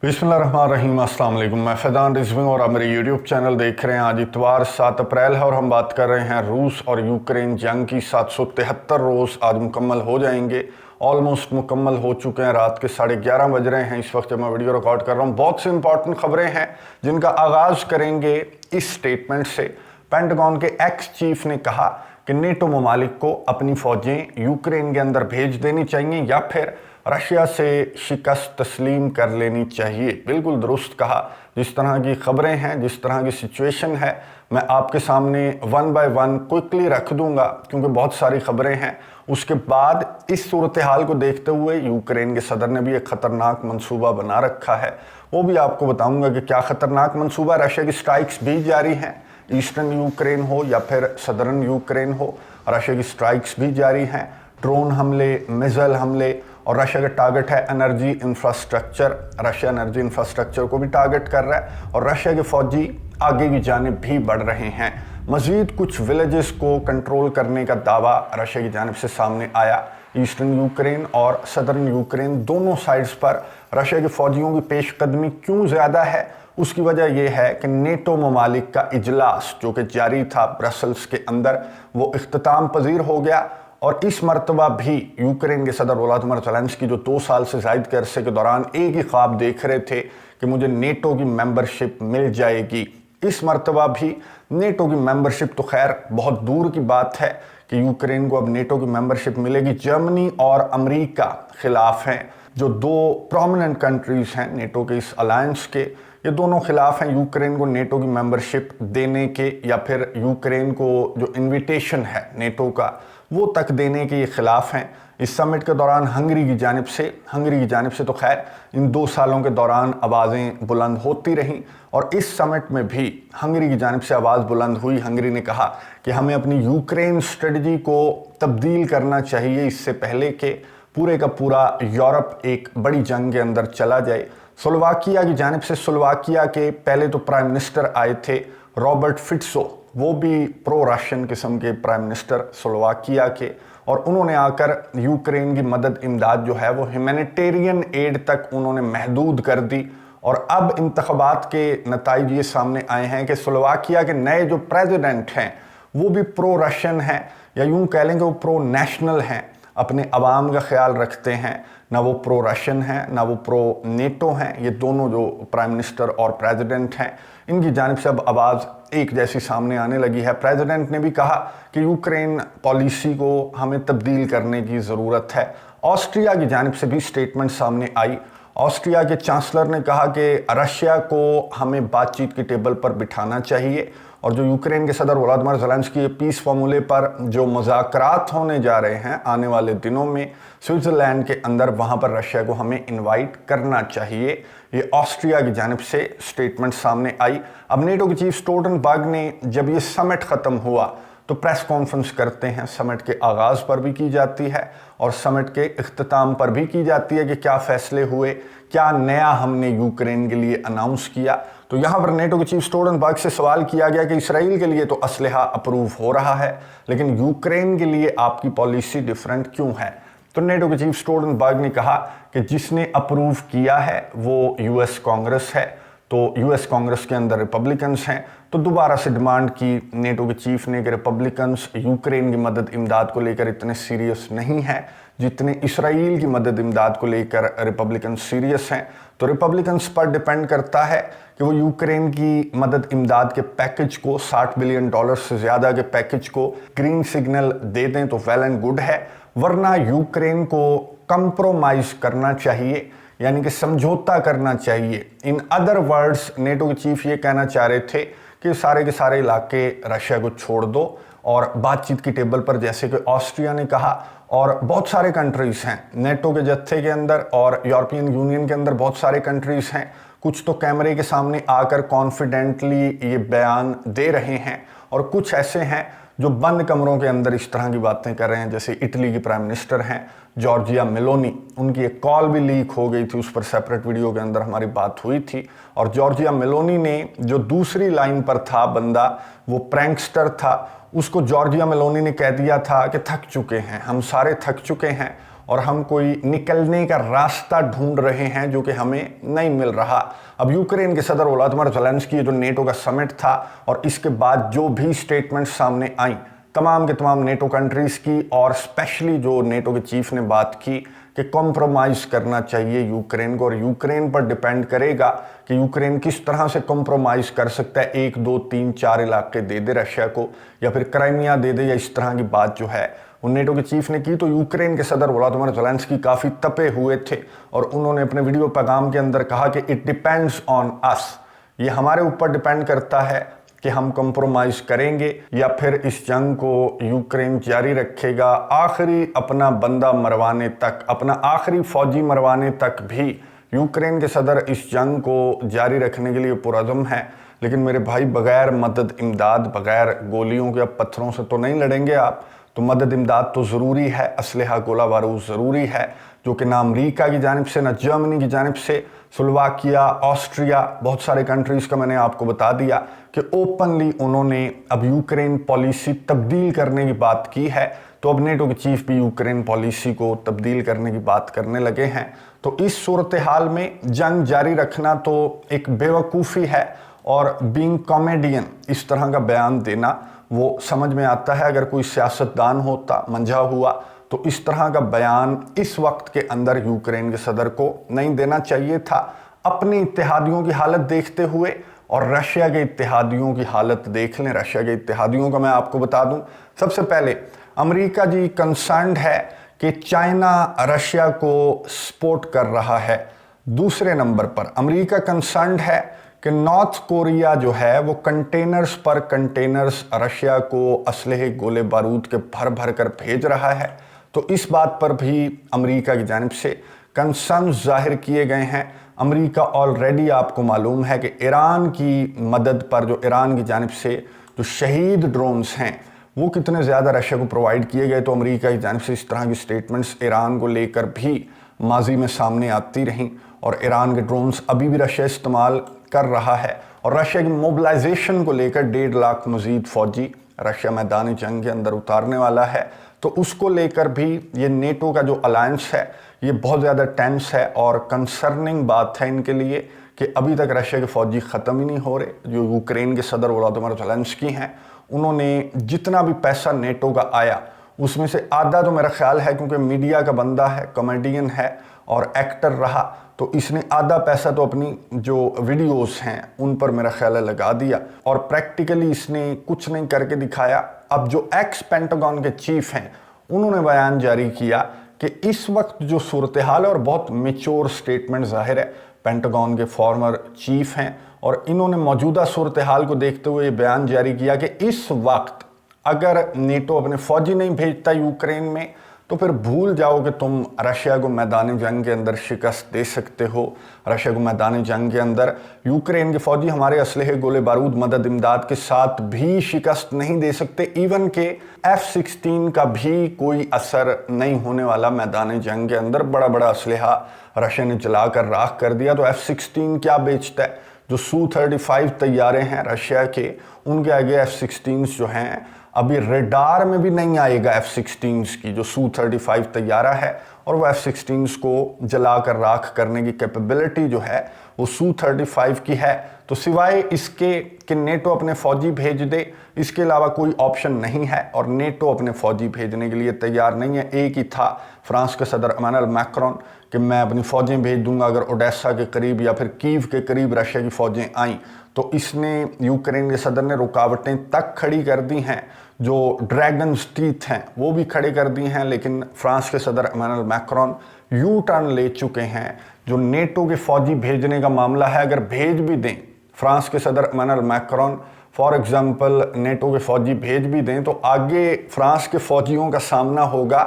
बिस्मिल्लाहिर्रहमानिर्रहीम, अस्सलाम वालेकुम। मैं फैज़ान रिजवी और आप मेरे यूट्यूब चैनल देख रहे हैं। आज इतवार 7 अप्रैल है और हम बात कर रहे हैं रूस और यूक्रेन जंग की। 773 रोज़ आज मुकम्मल हो जाएंगे, ऑलमोस्ट मुकम्मल हो चुके हैं। रात के 11:30 बज रहे हैं इस वक्त जब मैं वीडियो रिकॉर्ड कर रहा हूँ। बहुत सी इंपॉर्टेंट खबरें हैं जिनका आगाज़ करेंगे इस स्टेटमेंट से। पेंटागन के एक्स चीफ ने कहा कि नेटो ममालिक को अपनी फ़ौजें यूक्रेन के अंदर भेज देनी चाहिए या फिर रशिया से शिकस्त तस्लीम कर लेनी चाहिए। बिल्कुल दुरुस्त कहा। जिस तरह की खबरें हैं, जिस तरह की सिचुएशन है, मैं आपके सामने वन बाय वन क्विकली रख दूंगा क्योंकि बहुत सारी खबरें हैं। उसके बाद इस सूरत हाल को देखते हुए यूक्रेन के सदर ने भी एक ख़तरनाक मंसूबा बना रखा है, वो भी आपको बताऊंगा कि क्या ख़तरनाक मंसूबा। रशिया की स्ट्राइक्स भी जारी हैं, ईस्टर्न यूक्रेन हो या फिर सदर्न यूक्रेन हो, रशिया की स्ट्राइक्स भी जारी हैं। ड्रोन हमले, मिसाइल हमले, और रशिया का टारगेट है energy infrastructure. Russia energy infrastructure को भी टारगेट कर रहा है और रशिया के फौजी आगे की जानिब भी बढ़ रहे हैं। मज़ीद कुछ विलेजेस को कंट्रोल करने का दावा रशिया की जानिब से सामने आया। ईस्टर्न यूक्रेन और सदर्न यूक्रेन दोनों साइड्स पर रशिया के फौजियों की पेशकदमी क्यों ज़्यादा है, उसकी वजह यह है कि नेटो ममालिक का इजलास जो कि जारी था ब्रसल्स के अंदर, वो इख्तिताम पजीर हो गया। और इस मरतबा भी यूक्रेन के सदर वोलोदिमीर ज़ेलेंस्की जो 2 साल से ज़ायद के अरसे के दौरान एक ही ख्वाब देख रहे थे कि मुझे नेटो की मेंबरशिप मिल जाएगी, इस मरतबा भी नेटो की मेंबरशिप तो खैर बहुत दूर की बात है कि यूक्रेन को अब नेटो की मेंबरशिप मिलेगी। जर्मनी और अमेरिका खिलाफ हैं, जो 2 प्रोमिनेंट कंट्रीज़ हैं नेटो के इस अलायंस के, ये दोनों खिलाफ हैं यूक्रेन को नेटो की मेंबरशिप देने के, या फिर यूक्रेन को जो इनविटेशन है नेटो का वो तक देने के ये खिलाफ हैं। इस समिट के दौरान हंगरी की जानिब से तो खैर इन 2 सालों के दौरान आवाज़ें बुलंद होती रहीं और इस समिट में भी हंगरी की जानिब से आवाज़ बुलंद हुई। हंगरी ने कहा कि हमें अपनी यूक्रेन स्ट्रेटजी को तब्दील करना चाहिए इससे पहले कि पूरे का पूरा यूरोप एक बड़ी जंग के अंदर चला जाए। स्लोवाकिया की जानिब से, स्लोवाकिया के पहले तो प्राइम मिनिस्टर आए थे रॉबर्ट फिट्सो, वो भी प्रो रशियन किस्म के प्राइम मिनिस्टर स्लोवाकिया के, और उन्होंने आकर यूक्रेन की मदद इमदाद जो है वो ह्यूमैनिटेरियन एड तक उन्होंने महदूद कर दी। और अब इंतखाबात के नताइज ये सामने आए हैं कि स्लोवाकिया के नए जो प्रेसिडेंट हैं वो भी प्रो रशियन हैं, या यूं कह लें कि वो प्रो नेशनल हैं, अपने अवाम का ख्याल रखते हैं। ना वो प्रो रशियन हैं ना वो प्रो नेटो हैं। ये दोनों जो प्राइम मिनिस्टर और प्रेसिडेंट हैं, इनकी जानिब से अब आवाज़ एक जैसी सामने आने लगी है। प्रेसिडेंट ने भी कहा कि यूक्रेन पॉलिसी को हमें तब्दील करने की ज़रूरत है। ऑस्ट्रिया की जानिब से भी स्टेटमेंट सामने आई। ऑस्ट्रिया के चांसलर ने कहा कि रशिया को हमें बातचीत की टेबल पर बिठाना चाहिए, और जो यूक्रेन के सदर वोलोदिमीर ज़ेलेंस्की के पीस फार्मूले पर जो मुज़ाकरात होने जा रहे हैं आने वाले दिनों में स्विट्ज़रलैंड के अंदर, वहाँ पर रशिया को हमें इनवाइट करना चाहिए। ये ऑस्ट्रिया की जानिब से स्टेटमेंट सामने आई। अब नेटो के चीफ स्टोल्टनबर्ग ने जब ये समिट ख़त्म हुआ तो प्रेस कॉन्फ्रेंस करते हैं, समिट के आगाज़ पर भी की जाती है और समिट के इख्तिताम पर भी की जाती है कि क्या फ़ैसले हुए, क्या नया हमने यूक्रेन के लिए अनाउंस किया। तो यहाँ पर नेटो के चीफ स्टोल्टनबर्ग से सवाल किया गया कि इसराइल के लिए तो असलहा अप्रूव हो रहा है, लेकिन यूक्रेन के लिए आपकी पॉलिसी डिफरेंट क्यों है। तो नेटो के चीफ स्टोल्टनबर्ग ने कहा कि जिसने अप्रूव किया है वो यूएस कांग्रेस है, तो यूएस कांग्रेस के अंदर रिपब्लिकन्स हैं। तो दोबारा से डिमांड की नेटो के चीफ ने कि रिपब्लिकन्स यूक्रेन की मदद इमदाद को लेकर इतने सीरियस नहीं हैं जितने इसराइल की मदद इमदाद को लेकर रिपब्लिकन्स सीरियस हैं। तो रिपब्लिकन्स पर डिपेंड करता है कि वो यूक्रेन की मदद इमदाद के पैकेज को, $60 बिलियन से ज़्यादा के पैकेज को ग्रीन सिग्नल दे दें तो वेल एंड गुड है, वरना यूक्रेन को कंप्रोमाइज़ करना चाहिए, यानी कि समझौता करना चाहिए। इन अदर वर्ड्स नेटो के चीफ ये कहना चाह रहे थे कि सारे के सारे इलाके रशिया को छोड़ दो और बातचीत की टेबल पर, जैसे कि ऑस्ट्रिया ने कहा, और बहुत सारे कंट्रीज़ हैं नेटो के जत्थे के अंदर और यूरोपियन यूनियन के अंदर बहुत सारे कंट्रीज़ हैं। कुछ तो कैमरे के सामने आकर कॉन्फिडेंटली ये बयान दे रहे हैं और कुछ ऐसे हैं जो बंद कमरों के अंदर इस तरह की बातें कर रहे हैं। जैसे इटली की प्राइम मिनिस्टर हैं जॉर्जिया मेलोनी, उनकी एक कॉल भी लीक हो गई थी, उस पर सेपरेट वीडियो के अंदर हमारी बात हुई थी। और जॉर्जिया मेलोनी ने जो दूसरी लाइन पर था बंदा, वो प्रैंकस्टर था, उसको जॉर्जिया मेलोनी ने कह दिया था कि थक चुके हैं, हम सारे थक चुके हैं और हम कोई निकलने का रास्ता ढूंढ रहे हैं जो कि हमें नहीं मिल रहा। अब यूक्रेन के सदर वोलोदिमीर ज़ेलेंस्की जो नेटो का समिट था और इसके बाद जो भी स्टेटमेंट सामने आई तमाम के तमाम नेटो कंट्रीज़ की, और स्पेशली जो नेटो के चीफ ने बात की कि कॉम्प्रोमाइज़ करना चाहिए यूक्रेन को, और यूक्रेन पर डिपेंड करेगा कि यूक्रेन किस तरह से कॉम्प्रोमाइज़ कर सकता है, 1 2 3 4 इलाके दे दे रशिया को, या फिर क्राइमिया दे दे, या इस तरह की बात जो है वो नेटो के चीफ ने की। तो यूक्रेन के सदर वोलोदिमीर ज़ेलेंस्की काफ़ी तपे हुए थे और उन्होंने अपने वीडियो पैगाम के अंदर कहा कि इट डिपेंड्स ऑन अस, ये हमारे ऊपर डिपेंड करता है कि हम कंप्रोमाइज़ करेंगे या फिर इस जंग को यूक्रेन जारी रखेगा आखिरी अपना बंदा मरवाने तक, अपना आखिरी फौजी मरवाने तक भी यूक्रेन के सदर इस जंग को जारी रखने के लिए पुरज़म है। लेकिन मेरे भाई, बग़ैर मदद इमदाद, बग़ैर गोलियों के पत्थरों से तो नहीं लड़ेंगे आप, तो मदद इमदाद तो ज़रूरी है, असलहा गोला बारूद ज़रूरी है, जो कि ना अमरीका की जानिब से, ना जर्मनी की जानिब से, स्लोवाकिया, ऑस्ट्रिया, बहुत सारे कंट्रीज़ का मैंने आपको बता दिया कि ओपनली उन्होंने अब यूक्रेन पॉलिसी तब्दील करने की बात की है। तो अब नेटो के चीफ भी यूक्रेन पॉलिसी को तब्दील करने की बात करने लगे हैं। तो इस सूरत हाल में जंग जारी रखना तो एक बेवकूफ़ी है, और बीइंग कॉमेडियन इस तरह का बयान देना वो समझ में आता है। अगर कोई सियासतदान होता मंझा हुआ तो इस तरह का बयान इस वक्त के अंदर यूक्रेन के सदर को नहीं देना चाहिए था। अपने इत्तेहादियों की हालत देखते हुए और रशिया के इत्तेहादियों की हालत देख लें। रशिया के इत्तेहादियों का मैं आपको बता दूं, सबसे पहले अमेरिका जी कंसर्न्ड है कि चाइना रशिया को सपोर्ट कर रहा है। दूसरे नंबर पर अमेरिका कंसर्न्ड है कि नॉर्थ कोरिया जो है वो कंटेनर्स पर कंटेनर्स रशिया को असलहे गोले बारूद के भर भर कर भेज रहा है। तो इस बात पर भी अमेरिका की जानिब से कंसर्न जाहिर किए गए हैं। अमेरिका ऑलरेडी आपको मालूम है कि ईरान की मदद पर, जो ईरान की जानिब से जो शहीद ड्रोन्स हैं वो कितने ज़्यादा रशिया को प्रोवाइड किए गए। तो अमेरिका की जानिब से इस तरह की स्टेटमेंट्स ईरान को लेकर भी माजी में सामने आती रहीं, और ईरान के ड्रोन्स अभी भी रशिया इस्तेमाल कर रहा है। और रशिया की मोबिलाइजेशन को लेकर 1.5 लाख मजीद फौजी रशिया मैदानी जंग के अंदर उतारने वाला है। तो उसको लेकर भी ये नेटो का जो अलायंस है ये बहुत ज़्यादा टेंस है, और कंसर्निंग बात है इनके लिए कि अभी तक रशिया के फौजी ख़त्म ही नहीं हो रहे। जो यूक्रेन के सदर वोलोदिमीर ज़ेलेंस्की हैं, उन्होंने जितना भी पैसा नेटो का आया उसमें से आधा तो मेरा ख्याल है, क्योंकि मीडिया का बंदा है, कॉमेडियन है और एक्टर रहा, तो इसने आधा पैसा तो अपनी जो वीडियोस हैं उन पर मेरा ख्याल है लगा दिया, और प्रैक्टिकली इसने कुछ नहीं करके दिखाया। अब जो एक्स पेंटागन के चीफ हैं उन्होंने बयान जारी किया कि इस वक्त जो सूरत हाल है, और बहुत मेच्योर स्टेटमेंट ज़ाहिर है, पेंटागन के फॉर्मर चीफ हैं, और इन्होंने मौजूदा सूरत हाल को देखते हुए बयान जारी किया कि इस वक्त अगर नेटो अपने फौजी नहीं भेजता यूक्रेन में तो फिर भूल जाओ कि तुम रशिया को मैदानी जंग के अंदर शिकस्त दे सकते हो। रशिया को मैदानी जंग के अंदर यूक्रेन के फौजी हमारे असलहे गोले बारूद मदद इमदाद के साथ भी शिकस्त नहीं दे सकते। इवन के F-16 का भी कोई असर नहीं होने वाला मैदानी जंग के अंदर। बड़ा बड़ा असलहा रशिया ने जला कर राख कर दिया। तो F-16 क्या बेचता है? जो Su-35 तैयारे हैं रशिया के, उनके आगे F-16 जो हैं अभी रेडार में भी नहीं आएगा। F-16 की जो Su-35 तैयारा है, और वो F-16 को जलाकर राख करने की कैपेबिलिटी जो है वो Su-35 की है। तो सिवाय इसके कि नेटो अपने फौजी भेज दे, इसके अलावा कोई ऑप्शन नहीं है, और नेटो अपने फौजी भेजने के लिए तैयार नहीं है। एक ही था फ्रांस के सदर इमैनुअल मैक्रोन कि मैं अपनी फ़ौजें भेज दूंगा अगर ओडेसा के करीब या फिर कीव के करीब रशिया की फ़ौजें आईं। तो इसने यूक्रेन के सदर ने रुकावटें तक खड़ी कर दी हैं, जो ड्रैगन्स टीथ हैं वो भी खड़े कर दी हैं। लेकिन फ्रांस के सदर इमैनुअल मैक्रोन यू टर्न ले चुके हैं। जो नेटो के फ़ौजी भेजने का मामला है, अगर भेज भी दें फ्रांस के सदर Emmanuel Macron for example NATO के फ़ौजी भेज भी दें, तो आगे फ्रांस के फ़ौजियों का सामना होगा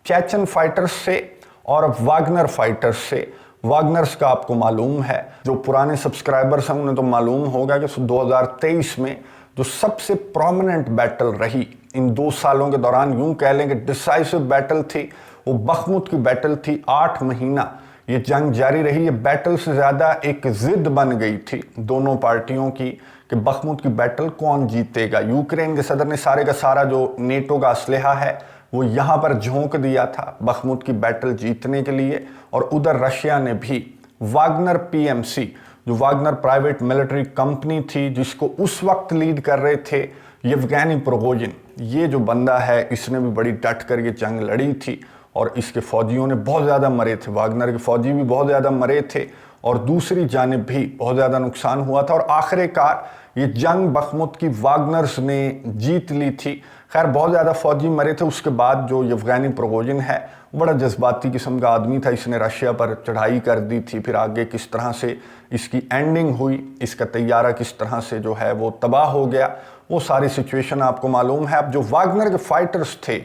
चेचन फाइटर्स से और वागनर फाइटर्स से। वागनर्स का आपको मालूम है, जो पुराने सब्सक्राइबर्स हैं उन्हें तो मालूम होगा कि 2023 में जो सबसे प्रोमिनेंट बैटल रही इन 2 सालों के दौरान, यूं कह लें कि डिसाइसिव बैटल थी, वो बखमुत की बैटल थी। 8 महीना ये जंग जारी रही। ये बैटल से ज़्यादा एक जिद बन गई थी दोनों पार्टियों की कि बखमुत की बैटल कौन जीतेगा। यूक्रेन के सदर ने सारे का सारा जो नेटो का असलहा है वो यहाँ पर झोंक दिया था बखमुत की बैटल जीतने के लिए। और उधर रशिया ने भी वागनर पीएमसी, जो वागनर प्राइवेट मिलिट्री कंपनी थी जिसको उस वक्त लीड कर रहे थे येवगेनी प्रिगोजिन, ये जो बंदा है इसने भी बड़ी डट कर ये जंग लड़ी थी और इसके फौजियों ने बहुत ज़्यादा मरे थे, वागनर के फौजी भी बहुत ज़्यादा मरे थे और दूसरी जानिब भी बहुत ज़्यादा नुकसान हुआ था। और आखिरकार ये जंग बखमुत की वागनर्स ने जीत ली थी। खैर बहुत ज़्यादा फौजी मरे थे। उसके बाद जो येवगेनी प्रिगोजिन है बड़ा जज्बाती किस्म का आदमी था, इसने रशिया पर चढ़ाई कर दी थी। फिर आगे किस तरह से इसकी एंडिंग हुई, इसका तैयारा किस तरह से जो है वो तबाह हो गया, वो सारी सिचुएशन आपको मालूम है। अब जो वागनर के फाइटर्स थे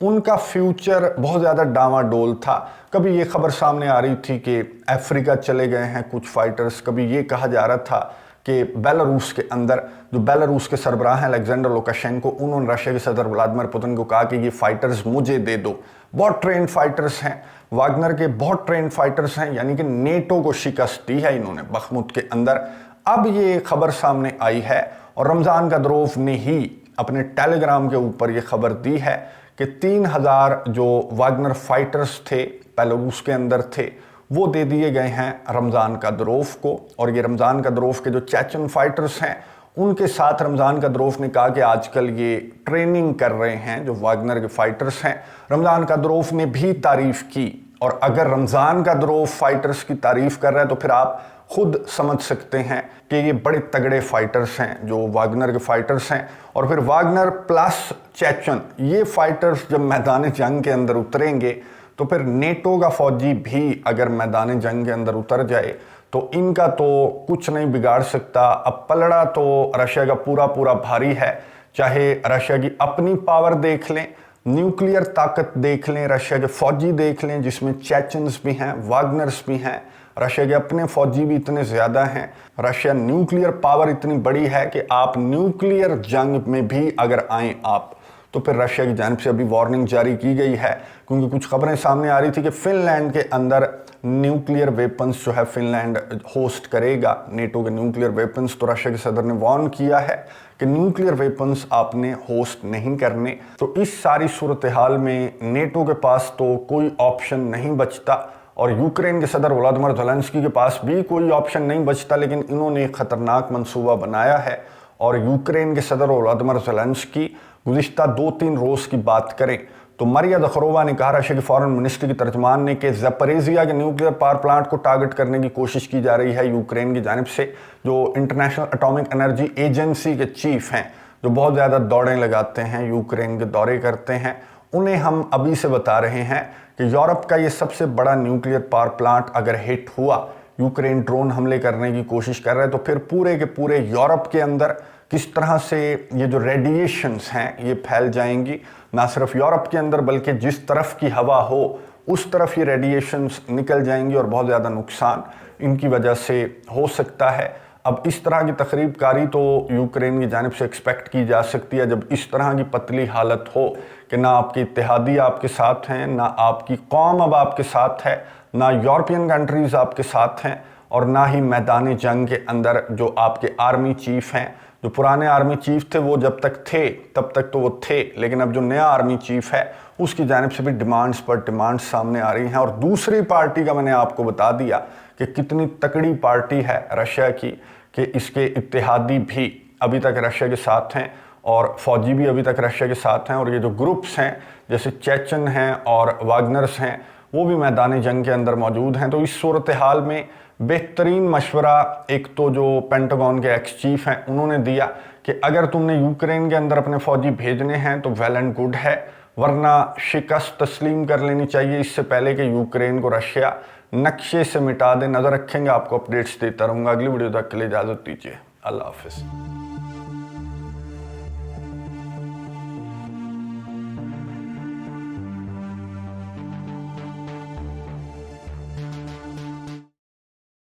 उनका फ्यूचर बहुत ज़्यादा डामाडोल था। कभी ये खबर सामने आ रही थी कि अफ्रीका चले गए हैं कुछ फाइटर्स, कभी ये कहा जा रहा था कि बेलारूस के अंदर जो बेलारूस के सरबराह हैं अलेक्जेंडर लुकाशेंको, उन्होंने रशिया के सदर व्लादिमीर पुतिन को कहा कि ये फाइटर्स मुझे दे दो। बहुत ट्रेंड फाइटर्स हैं वागनर के, बहुत ट्रेंड फाइटर्स हैं, यानी कि नेटो को शिकस्त दी है इन्होंने बखमुत के अंदर। अब ये खबर सामने आई है और रमज़ान कदरोव ने ही अपने टेलीग्राम के ऊपर ये खबर दी है कि 3000 जो वागनर फाइटर्स थे बेलारूस के अंदर थे वो दे दिए गए हैं रमज़ान कदरोव को। और ये रमज़ान कदरोव के जो चेचन फाइटर्स हैं उनके साथ रमज़ान कदरोव ने कहा कि आजकल ये ट्रेनिंग कर रहे हैं जो वागनर के फाइटर्स हैं। रमज़ान कदरोव ने भी तारीफ़ की और अगर रमज़ान कदरोव फाइटर्स की तारीफ़ कर रहे हैं तो फिर आप खुद समझ सकते हैं कि ये बड़े तगड़े फाइटर्स हैं जो वागनर के फाइटर्स हैं। और फिर वागनर प्लस चेचन ये फाइटर्स जब मैदान जंग के अंदर उतरेंगे तो फिर नेटो का फौजी भी अगर मैदान जंग के अंदर उतर जाए तो इनका तो कुछ नहीं बिगाड़ सकता। अब पलड़ा तो रशिया का पूरा पूरा भारी है, चाहे रशिया की अपनी पावर देख लें, न्यूक्लियर ताकत देख लें, रशिया के फौजी देख लें जिसमें चेचन्स भी हैं, वागनर्स भी हैं, रशिया के अपने फौजी भी इतने ज़्यादा हैं। रशिया न्यूक्लियर पावर इतनी बड़ी है कि आप न्यूक्लियर जंग में भी अगर आएँ आप तो फिर रशिया की जानिब से अभी वार्निंग जारी की गई है, क्योंकि कुछ खबरें सामने आ रही थी कि फिनलैंड के अंदर न्यूक्लियर वेपन्स जो है फिनलैंड होस्ट करेगा नेटो के न्यूक्लियर वेपन्स। तो रशिया के सदर ने वार्न किया है कि न्यूक्लियर वेपन्स आपने होस्ट नहीं करने। तो इस सारी सूरत हाल में नेटो के पास तो कोई ऑप्शन नहीं बचता और यूक्रेन के सदर व्लादिमीर ज़ेलेंस्की के पास भी कोई ऑप्शन नहीं बचता। लेकिन इन्होंने एक ख़तरनाक मंसूबा बनाया है और यूक्रेन के सदर व्लादिमीर ज़ेलेंस्की गुज़िश्ता 2-3 रोज़ की बात करें तो मरिया ज़खरोवा ने कहा, रशिया के फॉरेन मिनिस्टर की तर्जमान ने, कि ज़परेज़िया के न्यूक्लियर पावर प्लांट को टारगेट करने की कोशिश की जा रही है यूक्रेन की जानिब से। जो इंटरनेशनल एटॉमिक एनर्जी एजेंसी के चीफ हैं जो बहुत ज़्यादा दौड़ें लगाते हैं, यूक्रेन के दौरे करते हैं, उन्हें हम अभी से बता रहे हैं कि यूरोप का ये सबसे बड़ा न्यूक्लियर पावर प्लांट अगर हिट हुआ, यूक्रेन ड्रोन हमले करने की कोशिश कर रहे हैं, तो फिर पूरे के पूरे यूरोप के अंदर किस तरह से ये जो रेडिएशंस हैं ये फैल जाएंगी। ना सिर्फ यूरोप के अंदर बल्कि जिस तरफ की हवा हो उस तरफ ये रेडिएशंस निकल जाएंगी और बहुत ज़्यादा नुकसान इनकी वजह से हो सकता है। अब इस तरह की तकरीब कारी तो यूक्रेन की जानिब से एक्सपेक्ट की जा सकती है जब इस तरह की पतली हालत हो कि ना आपके इत्तेहादी आपके साथ हैं, ना आपकी कौम अब आपके साथ है, ना यूरोपियन कंट्रीज़ आपके साथ हैं और ना ही मैदान जंग के अंदर जो आपके आर्मी चीफ हैं। जो पुराने आर्मी चीफ थे वो जब तक थे तब तक तो वो थे, लेकिन अब जो नया आर्मी चीफ है उसकी जानिब से भी डिमांड्स पर डिमांड्स सामने आ रही हैं। और दूसरी पार्टी का मैंने आपको बता दिया कि कितनी तकड़ी पार्टी है रशिया की, कि इसके इत्तेहादी भी अभी तक रशिया के साथ हैं और फौजी भी अभी तक रशिया के साथ हैं। और ये जो ग्रुप्स हैं जैसे चेचन हैं और वागनर्स हैं वो भी मैदान जंग के अंदर मौजूद हैं। तो इस सूरत हाल में बेहतरीन मशवरा एक तो जो पेंटागन के एक्स चीफ हैं उन्होंने दिया कि अगर तुमने यूक्रेन के अंदर अपने फौजी भेजने हैं तो वेल एंड गुड है, वरना शिकस्त तस्लीम कर लेनी चाहिए इससे पहले कि यूक्रेन को रशिया नक्शे से मिटा दे। नज़र रखेंगे, आपको अपडेट्स देता रहूँगा। अगली वीडियो तक के लिए इजाज़त दीजिए। अल्लाह हाफिज़।